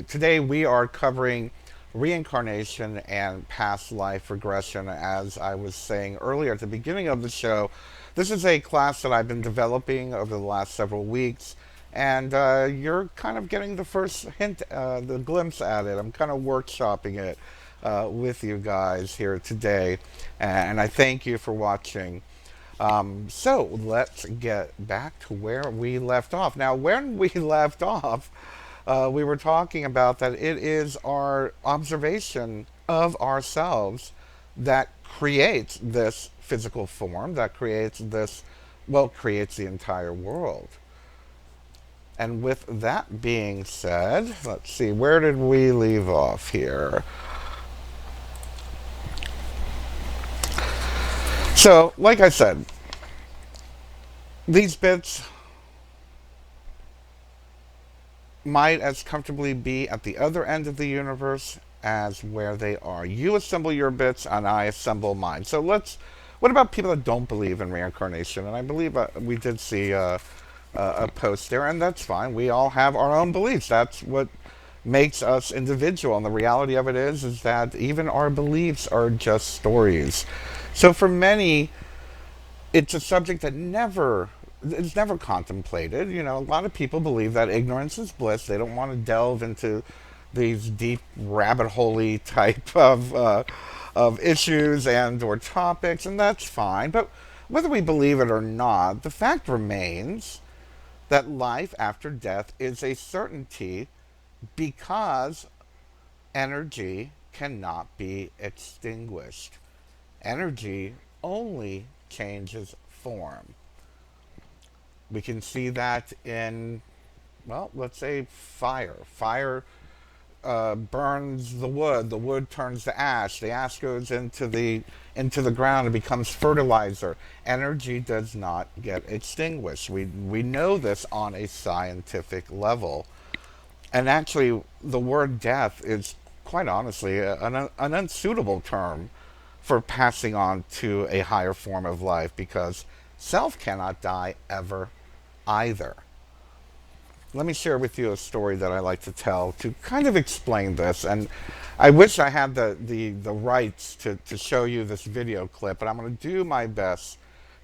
Today we are covering reincarnation and past life regression. As I was saying earlier at the beginning of the show, this is a class that I've been developing over the last several weeks, and you're kind of getting the first hint, the glimpse at it. I'm kind of workshopping it with you guys here today, and I thank you for watching. So let's get back to where we left off. Now, when we left off, we were talking about that it is our observation of ourselves that creates this physical form, that creates this, well, creates the entire world. And with that being said, let's see, where did we leave off here? So, like I said, these bits might as comfortably be at the other end of the universe as where they are. You assemble your bits and I assemble mine. So what about people that don't believe in reincarnation? And I believe we did see a post there, and that's fine. We all have our own beliefs. That's what makes us individual. And the reality of it is that even our beliefs are just stories. So for many, it's a subject that it's never contemplated. You know, a lot of people believe that ignorance is bliss. They don't want to delve into these deep rabbit hole-y type of issues and or topics, and that's fine. But whether we believe it or not, the fact remains that life after death is a certainty because energy cannot be extinguished. Energy only changes form. We can see that in, well, let's say fire. Fire burns the wood. The wood turns to ash. The ash goes into the ground and becomes fertilizer. Energy does not get extinguished. We know this on a scientific level. And actually, the word death is quite honestly an unsuitable term for passing on to a higher form of life, because self cannot die ever either. Let me share with you a story that I like to tell to kind of explain this. And I wish I had the rights to show you this video clip, but I'm going to do my best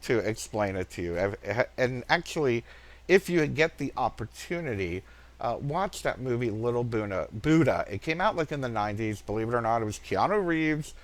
to explain it to you. And actually, if you get the opportunity, watch that movie Little Buddha. It came out like in the 90s. Believe it or not, it was Keanu Reeves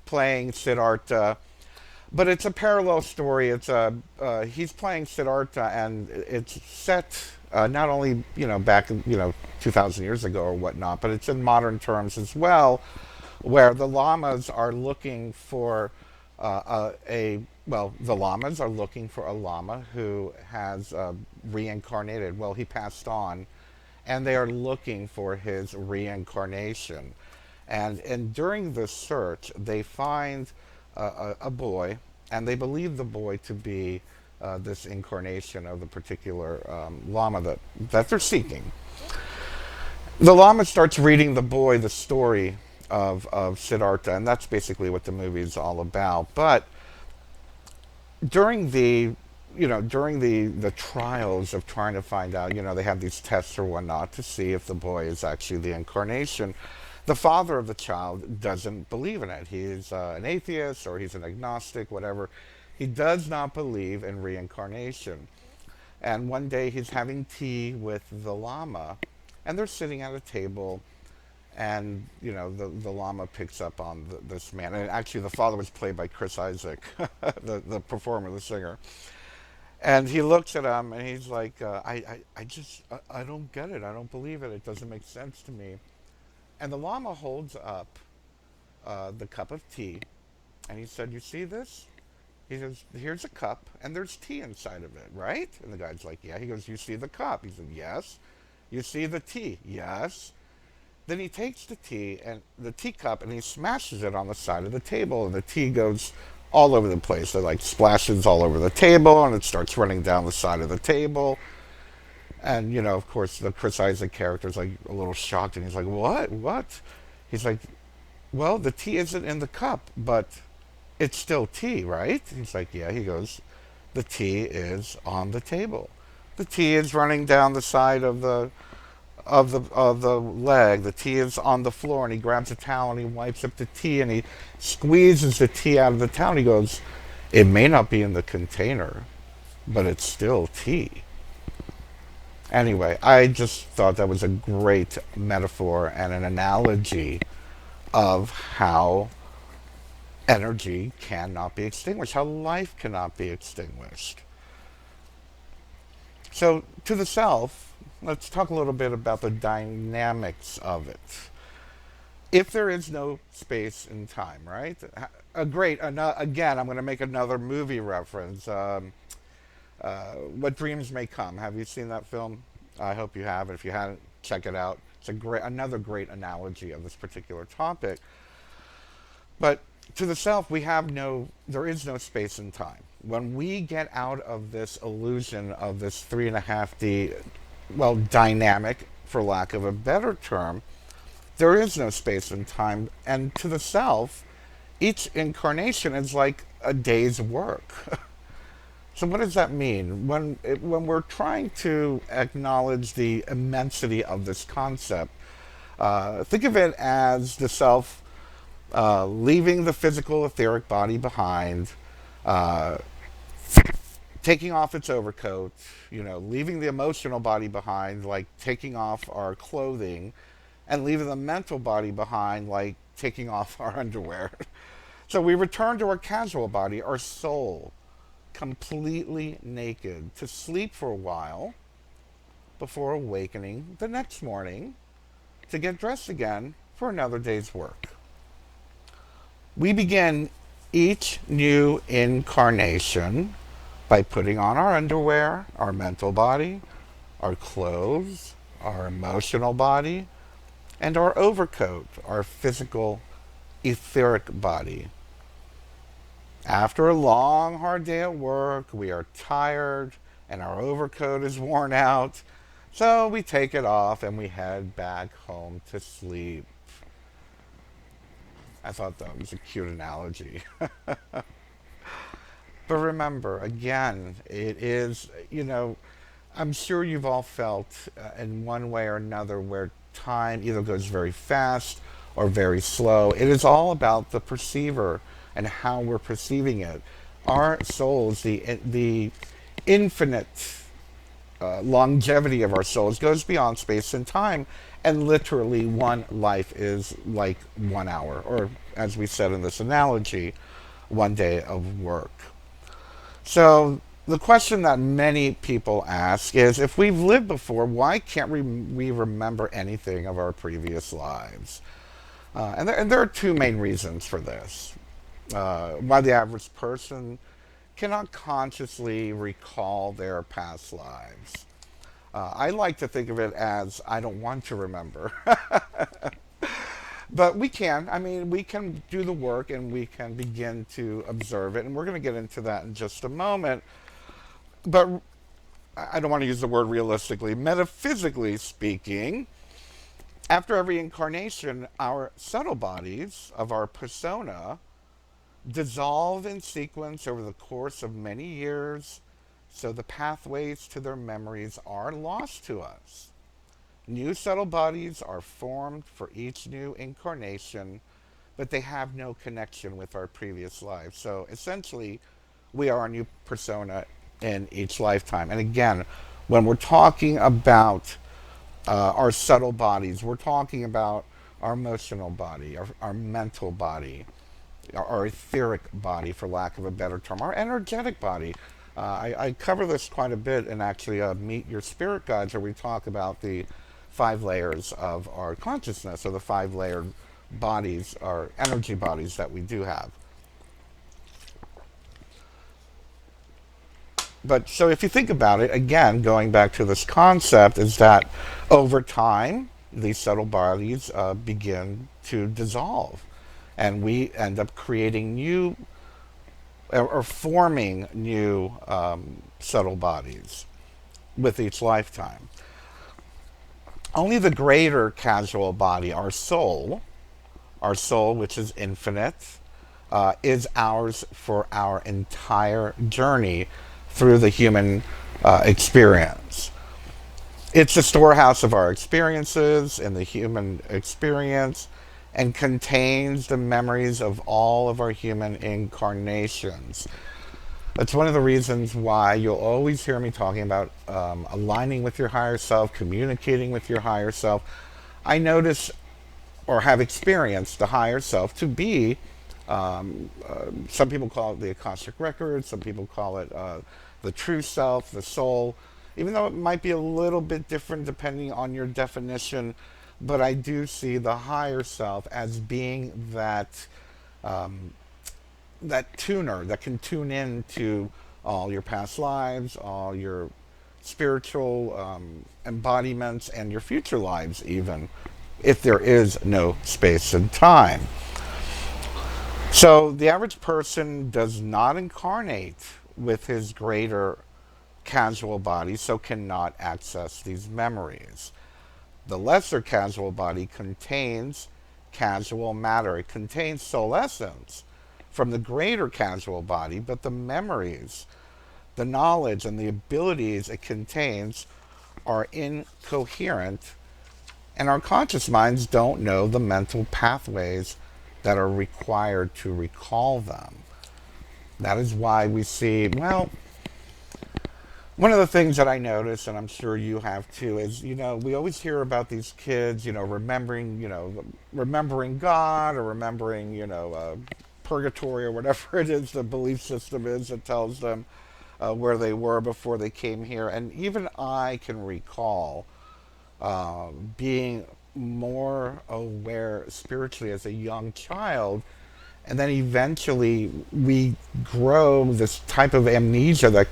playing Siddhartha. But it's a parallel story. It's he's playing Siddhartha, and it's set not only back 2,000 years ago or whatnot, but it's in modern terms as well, where the lamas are looking for the lamas are looking for a lama who has reincarnated. Well, he passed on, and they are looking for his reincarnation. And during the search, they find a boy, and they believe the boy to be this incarnation of the particular lama that they're seeking. The lama starts reading the boy the story of Siddhartha, and that's basically what the movie is all about. But during the trials of trying to find out, they have these tests or whatnot to see if the boy is actually the incarnation. The father of the child doesn't believe in it. He's an atheist, or he's an agnostic, whatever. He does not believe in reincarnation. And one day he's having tea with the lama, and they're sitting at a table, and the lama picks up on this man. And actually, the father was played by Chris Isaac, the performer, the singer. And he looks at him, and he's like, I don't get it. I don't believe it. It doesn't make sense to me. And the lama holds up the cup of tea, and he said, "You see this?" He says, "Here's a cup, and there's tea inside of it, right?" And the guy's like, "Yeah." He goes, "You see the cup?" He said, "Yes." "You see the tea?" "Yes." Then he takes the tea and the teacup, and he smashes it on the side of the table, and the tea goes all over the place. It like splashes all over the table, and it starts running down the side of the table. And, of course, the Chris Isaac character is like a little shocked, and he's like, "What? What?" He's like, "Well, the tea isn't in the cup, but it's still tea, right?" He's like, "Yeah." He goes, "The tea is on the table. The T is running down the side of the leg. The T is on the floor, and he grabs a towel and he wipes up the T and he squeezes the T out of the towel. And he goes, "It may not be in the container, but it's still tea." Anyway, I just thought that was a great metaphor and an analogy of how energy cannot be extinguished, how life cannot be extinguished. So, to the self, let's talk a little bit about the dynamics of it. If there is no space and time, right? Again, I'm going to make another movie reference. What Dreams May Come. Have you seen that film? I hope you have. If you haven't, check it out. It's another great analogy of this particular topic. But to the self, there is no space and time. When we get out of this illusion of this 3.5D, well, dynamic, for lack of a better term, there is no space and time. And to the self, each incarnation is like a day's work. So what does that mean? When we're trying to acknowledge the immensity of this concept, think of it as the self leaving the physical etheric body behind, taking off its overcoat, leaving the emotional body behind, like taking off our clothing, and leaving the mental body behind, like taking off our underwear. So we return to our casual body, our soul, completely naked, to sleep for a while before awakening the next morning to get dressed again for another day's work. We begin each new incarnation by putting on our underwear, our mental body, our clothes, our emotional body, and our overcoat, our physical etheric body. After a long, hard day at work, we are tired and our overcoat is worn out, so we take it off and we head back home to sleep. I thought that was a cute analogy. But remember, again, it is, I'm sure you've all felt in one way or another where time either goes very fast or very slow. It is all about the perceiver and how we're perceiving it. Our souls, the infinite longevity of our souls goes beyond space and time, and literally one life is like 1 hour, or as we said in this analogy, 1 day of work. So the question that many people ask is, if we've lived before, why can't we remember anything of our previous lives? And there are two main reasons for this. Why the average person cannot consciously recall their past lives. I like to think of it as I don't want to remember. But we can. I mean, we can do the work and we can begin to observe it. And we're going to get into that in just a moment. But I don't want to use the word realistically. Metaphysically speaking, after every incarnation, our subtle bodies of our persona dissolve in sequence over the course of many years, so the pathways to their memories are lost to us. New subtle bodies are formed for each new incarnation, but they have no connection with our previous lives. So essentially, we are a new persona in each lifetime. And again, when we're talking about our subtle bodies, we're talking about our emotional body, our mental body, our etheric body, for lack of a better term, our energetic body. I cover this quite a bit in actually Meet Your Spirit Guides, where we talk about the 5 layers of our consciousness, or the 5 layered bodies, our energy bodies that we do have. But so if you think about it, again, going back to this concept, is that over time, these subtle bodies begin to dissolve. And we end up creating new, or forming new subtle bodies with each lifetime. Only the greater causal body, our soul, which is infinite, is ours for our entire journey through the human experience. It's a storehouse of our experiences in the human experience and contains the memories of all of our human incarnations. That's one of the reasons why you'll always hear me talking about aligning with your higher self, communicating with your higher self. I notice or have experienced the higher self to be, some people call it the Akashic Record, some people call it the true self, the soul, even though it might be a little bit different depending on your definition. But I do see the higher self as being that tuner that can tune in to all your past lives, all your spiritual embodiments, and your future lives, even if there is no space and time. So the average person does not incarnate with his greater casual body, so cannot access these memories. The lesser casual body contains casual matter. It contains soul essence from the greater casual body, but the memories, the knowledge, and the abilities it contains are incoherent, and our conscious minds don't know the mental pathways that are required to recall them. That is why we see, well, one of the things that I notice, and I'm sure you have too, is, we always hear about these kids, remembering God or remembering, purgatory or whatever it is the belief system is that tells them where they were before they came here. And even I can recall being more aware spiritually as a young child, and then eventually we grow this type of amnesia that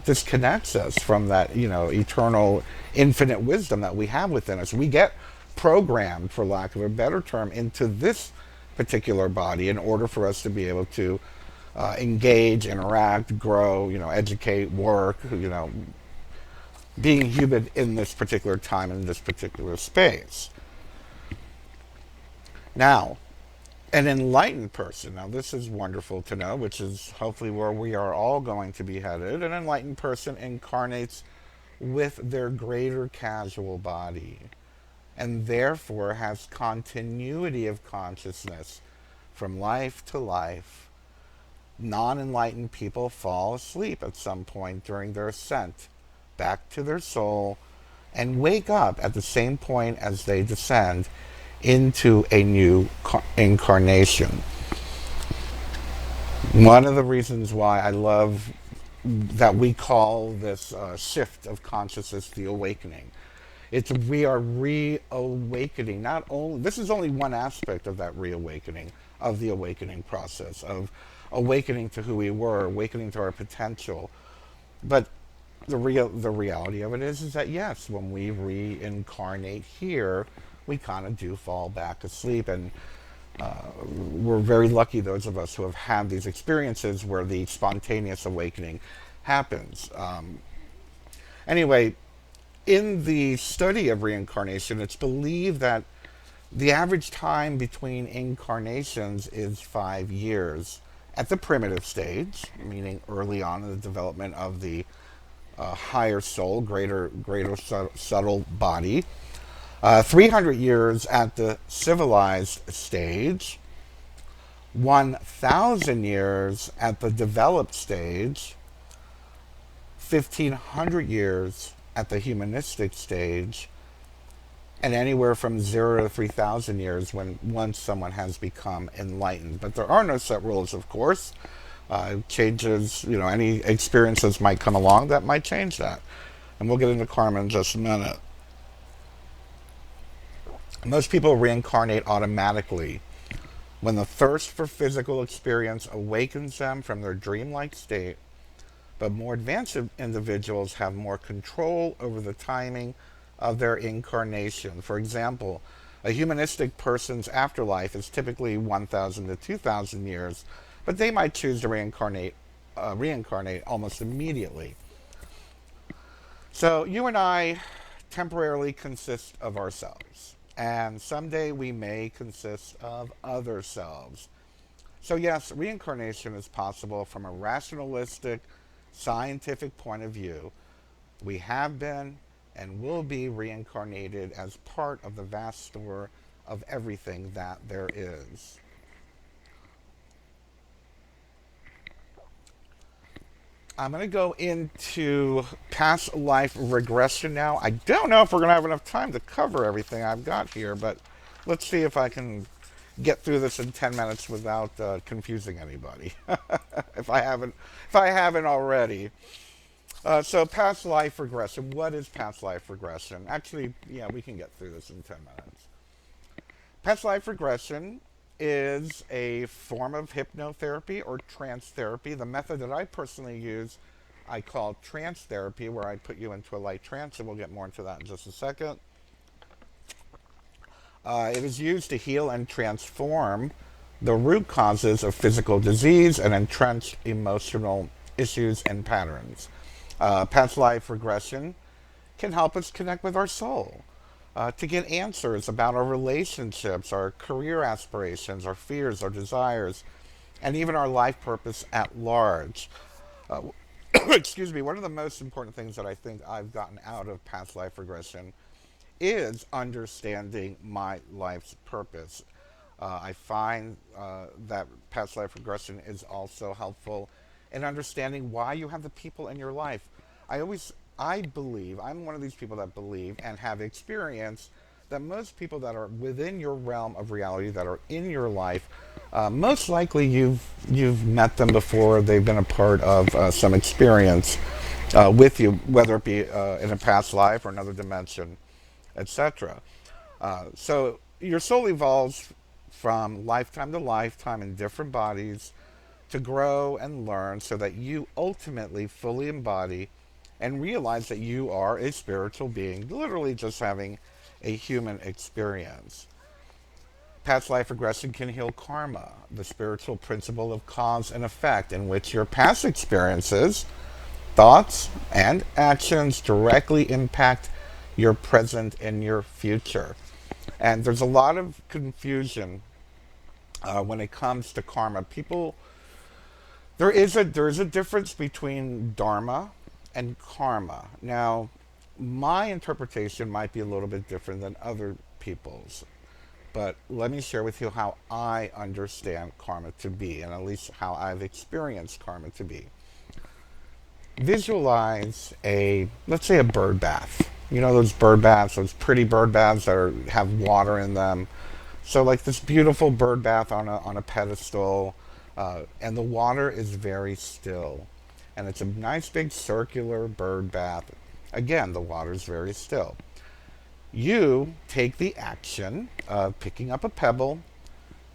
disconnects us from that eternal infinite wisdom that we have within us. We get programmed, for lack of a better term, into this particular body in order for us to be able to engage, interact, grow, educate, work, being human in this particular time, in this particular space. Now, an enlightened person, now this is wonderful to know, which is hopefully where we are all going to be headed. An enlightened person incarnates with their greater casual body and therefore has continuity of consciousness from life to life. Non-enlightened people fall asleep at some point during their ascent back to their soul and wake up at the same point as they descend into a new incarnation. One of the reasons why I love that we call this shift of consciousness the awakening. We are reawakening. Not only this is only one aspect of that reawakening, of the awakening process, of awakening to who we were, awakening to our potential. But the reality of it is that yes, when we reincarnate here, we kind of do fall back asleep, and we're very lucky, those of us who have had these experiences where the spontaneous awakening happens. Anyway, in the study of reincarnation, it's believed that the average time between incarnations is 5 years at the primitive stage, meaning early on in the development of the higher soul, greater subtle body. 300 years at the civilized stage, 1,000 years at the developed stage, 1,500 years at the humanistic stage, and anywhere from 0 to 3,000 years once someone has become enlightened. But there are no set rules, of course. Changes, any experiences might come along that might change that. And we'll get into karma in just a minute. Most people reincarnate automatically when the thirst for physical experience awakens them from their dreamlike state, but more advanced individuals have more control over the timing of their incarnation. For example, a humanistic person's afterlife is typically 1,000 to 2,000 years, but they might choose to reincarnate almost immediately. So you and I temporarily consist of ourselves, and someday we may consist of other selves. So yes, reincarnation is possible from a rationalistic, scientific point of view, we have been and will be reincarnated as part of the vast store of everything that there is. I'm going to go into past life regression now. I don't know if we're going to have enough time to cover everything I've got here, but let's see if I can get through this in 10 minutes without confusing anybody. If I haven't already. So past life regression. What is past life regression? Actually, yeah, we can get through this in 10 minutes. Past life regression is a form of hypnotherapy or trance therapy. The method that I personally use, I call trance therapy, where I put you into a light trance, and we'll get more into that in just a second. It is used to heal and transform the root causes of physical disease and entrenched emotional issues and patterns. Past life regression can help us connect with our soul, to get answers about our relationships, our career aspirations, our fears, our desires, and even our life purpose at large. Uh, excuse me, one of the most important things that I think I've gotten out of past life regression is understanding my life's purpose. I find that past life regression is also helpful in understanding why you have the people in your life. I believe, I'm one of these people that believe and have experienced that most people that are within your realm of reality, that are in your life, most likely you've met them before. They've been a part of some experience with you, whether it be in a past life or another dimension, etc. So your soul evolves from lifetime to lifetime in different bodies to grow and learn so that you ultimately fully embody and realize that you are a spiritual being, literally just having a human experience. Past life regression can heal karma, the spiritual principle of cause and effect, in which your past experiences, thoughts, and actions directly impact your present and your future. And there's a lot of confusion when it comes to karma. There is a difference between dharma and karma. Now, my interpretation might be a little bit different than other people's, but let me share with you how I understand karma to be, and at least how I've experienced karma to be. Visualize let's say a bird bath. You know those bird baths, those pretty bird baths that have water in them. So like this beautiful bird bath on a pedestal, and the water is very still, and it's a nice big circular bird bath. Again, the water is very still. You take the action of picking up a pebble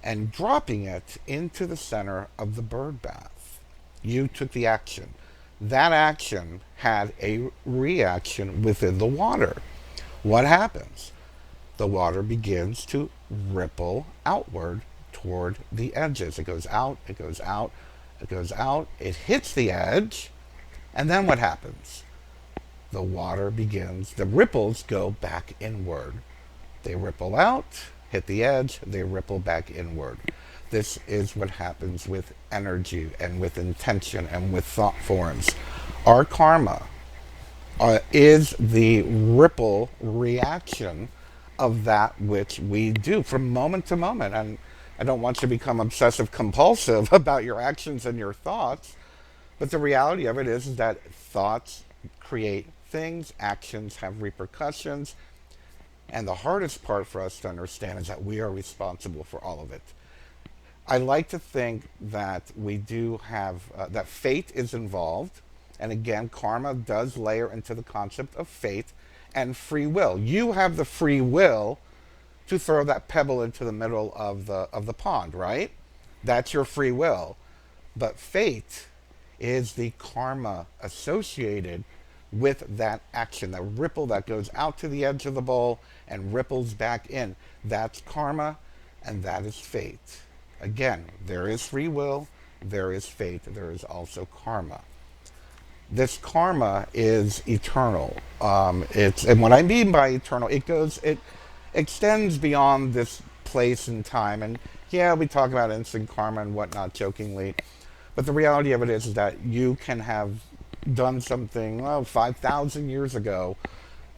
and dropping it into the center of the bird bath. You took the action. That action had a reaction within the water. What happens? The water begins to ripple outward toward the edges. It goes out, it goes out, it goes out, it hits the edge, and then what happens? The ripples go back inward. They ripple out, hit the edge, they ripple back inward. This is what happens with energy and with intention and with thought forms. Our karma is the ripple reaction of that which we do from moment to moment. And I don't want you to become obsessive compulsive about your actions and your thoughts, but the reality of it is that thoughts create things, actions have repercussions, and the hardest part for us to understand is that we are responsible for all of it. I like to think that we do have, that fate is involved. And again, karma does layer into the concept of fate and free will. You have the free will to throw that pebble into the middle of the pond, right? That's your free will. But fate is the karma associated with that action, the ripple that goes out to the edge of the bowl and ripples back in. That's karma, and that is fate. Again, there is free will, there is fate, there is also karma. This karma is eternal. And what I mean by eternal, it extends beyond this place and time. And yeah, we talk about instant karma and whatnot jokingly, but the reality of it is that you can have done something 5,000 years ago,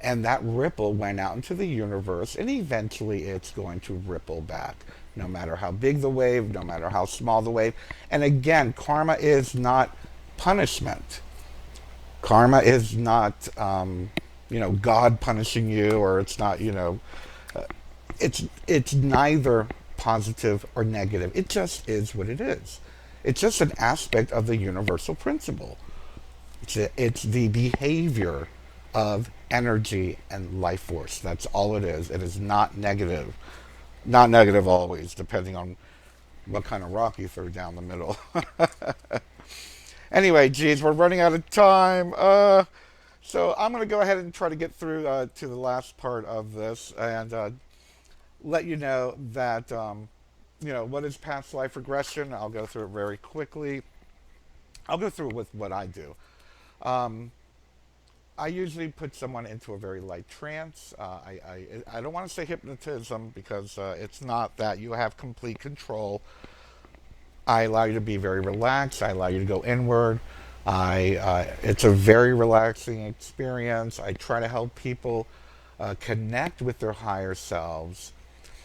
and that ripple went out into the universe, and eventually it's going to ripple back, no matter how big the wave, no matter how small the wave. And again, karma is not punishment. Karma is not, God punishing you, or it's not, it's neither positive or negative. It just is what it is. It's just an aspect of the universal principle. It's the behavior of energy and life force. That's all it is. It is not negative. Not negative always, depending on what kind of rock you throw down the middle. Anyway, geez, we're running out of time. So I'm going to go ahead and try to get through to the last part of this, and let you know that, what is past life regression. I'll go through it very quickly. I'll go through it with what I do. Um, I usually put someone into a very light trance. I don't want to say hypnotism, because it's not that. You have complete control. I allow you to be very relaxed. I allow you to go inward. It's a very relaxing experience. I try to help people connect with their higher selves,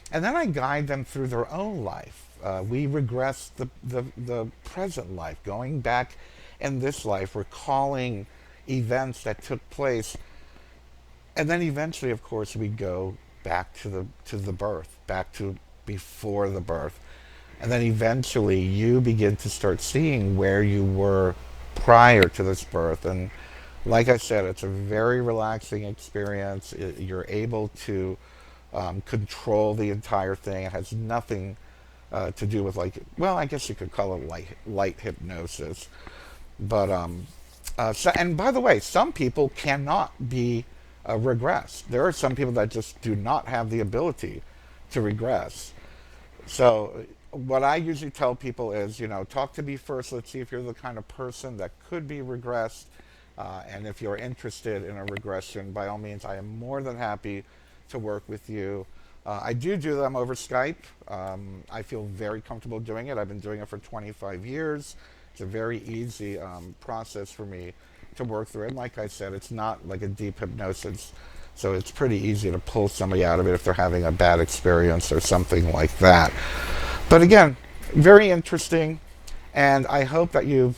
and then I guide them through their own life. We regress the present life, going back in this life, recalling events that took place, and then eventually, of course, we go back to the birth, back to before the birth, and then eventually you begin to start seeing where you were prior to this birth. And like I said, it's a very relaxing experience. You're able to control the entire thing. It has nothing to do with, like, well, I guess you could call it light hypnosis. But and by the way, some people cannot be regressed. There are some people that just do not have the ability to regress. So what I usually tell people is, talk to me first. Let's see if you're the kind of person that could be regressed. And if you're interested in a regression, by all means, I am more than happy to work with you. I do them over Skype. I feel very comfortable doing it. I've been doing it for 25 years. It's a very easy process for me to work through. And like I said, it's not like a deep hypnosis. So it's pretty easy to pull somebody out of it if they're having a bad experience or something like that. But again, very interesting. And I hope that you've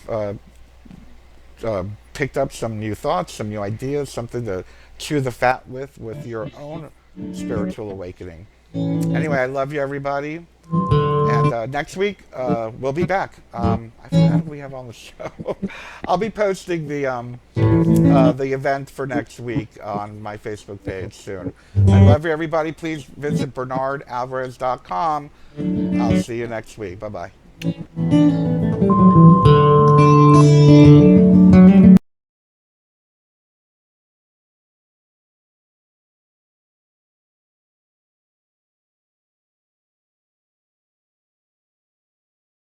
picked up some new thoughts, some new ideas, something to chew the fat with your own spiritual awakening. Anyway, I love you, everybody. And next week, we'll be back. I forgot who we have on the show. I'll be posting the event for next week on my Facebook page soon. I love you, everybody. Please visit BernardAlvarez.com. I'll see you next week. Bye-bye.